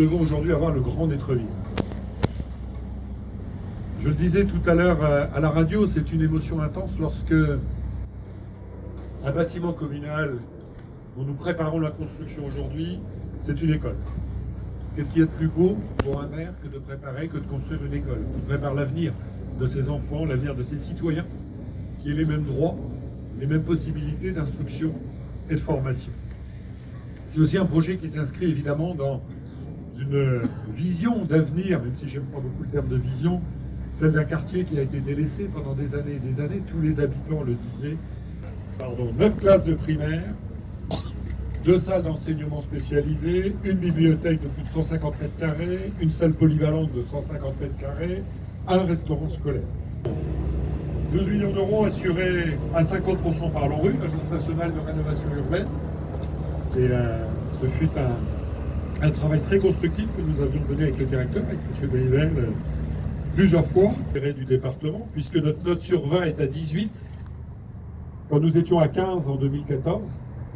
devons aujourd'hui avoir le Grand d'Étreville. Je le disais tout à l'heure à la radio, c'est une émotion intense lorsque un bâtiment communal dont nous préparons la construction aujourd'hui, c'est une école. Qu'est-ce qu'il y a de plus beau pour un maire que de préparer, que de construire une école qui prépare l'avenir de ses enfants, l'avenir de ses citoyens, qui ait les mêmes droits, les mêmes possibilités d'instruction et de formation. C'est aussi un projet qui s'inscrit évidemment dans une vision d'avenir, même si j'aime pas beaucoup le terme de vision, celle d'un quartier qui a été délaissé pendant des années et des années, tous les habitants le disaient. 9 classes de primaire, 2 salles d'enseignement spécialisées, une bibliothèque de plus de 150 mètres carrés, une salle polyvalente de 150 mètres carrés, un restaurant scolaire. 12 millions d'euros assurés à 50% par l'ORU, l'Agence nationale de rénovation urbaine. Et ce fut un travail très constructif que nous avions mené avec le directeur, avec M. Brizel, plusieurs fois, du département, puisque notre note sur 20 est à 18, quand nous étions à 15 en 2014.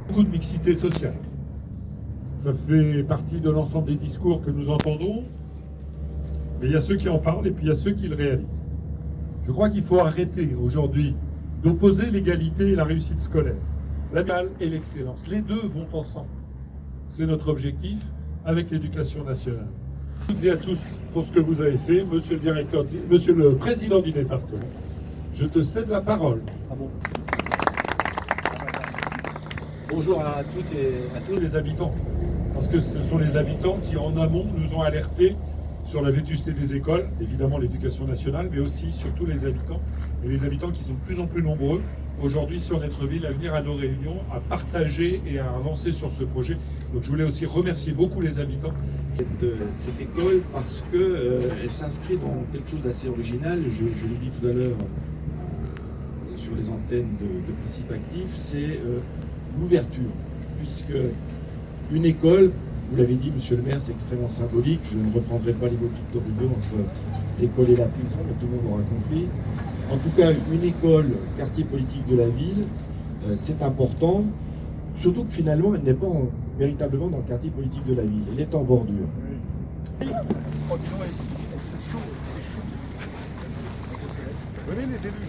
Beaucoup de mixité sociale. Ça fait partie de l'ensemble des discours que nous entendons, mais il y a ceux qui en parlent et puis il y a ceux qui le réalisent. Je crois qu'il faut arrêter aujourd'hui d'opposer l'égalité et la réussite scolaire, l'amicale et l'excellence. Les deux vont ensemble. C'est notre objectif avec l'éducation nationale. Toutes et à tous pour ce que vous avez fait, monsieur le directeur, monsieur le président du département. Je te cède la parole. Ah bon. Bonjour à toutes et à tous les habitants, parce que ce sont les habitants qui en amont nous ont alertés sur la vétusté des écoles, évidemment l'éducation nationale, mais aussi surtout les habitants, et les habitants qui sont de plus en plus nombreux aujourd'hui sur Netreville à venir à nos réunions, à partager et à avancer sur ce projet. Donc je voulais aussi remercier beaucoup les habitants de cette école parce qu'elle s'inscrit dans quelque chose d'assez original. Je l'ai dit tout à l'heure sur les antennes de Principe Actif, c'est l'ouverture, puisque une école, vous l'avez dit, monsieur le maire, c'est extrêmement symbolique. Je ne reprendrai pas les mots de Victor Hugo entre l'école et la prison, mais tout le monde aura compris. En tout cas, une école, quartier politique de la ville, c'est important, surtout que finalement, elle n'est pas véritablement dans le quartier politique de la ville, elle est en bordure. Oh, dis donc, c'est chaud, c'est chaud. Venez les élus là.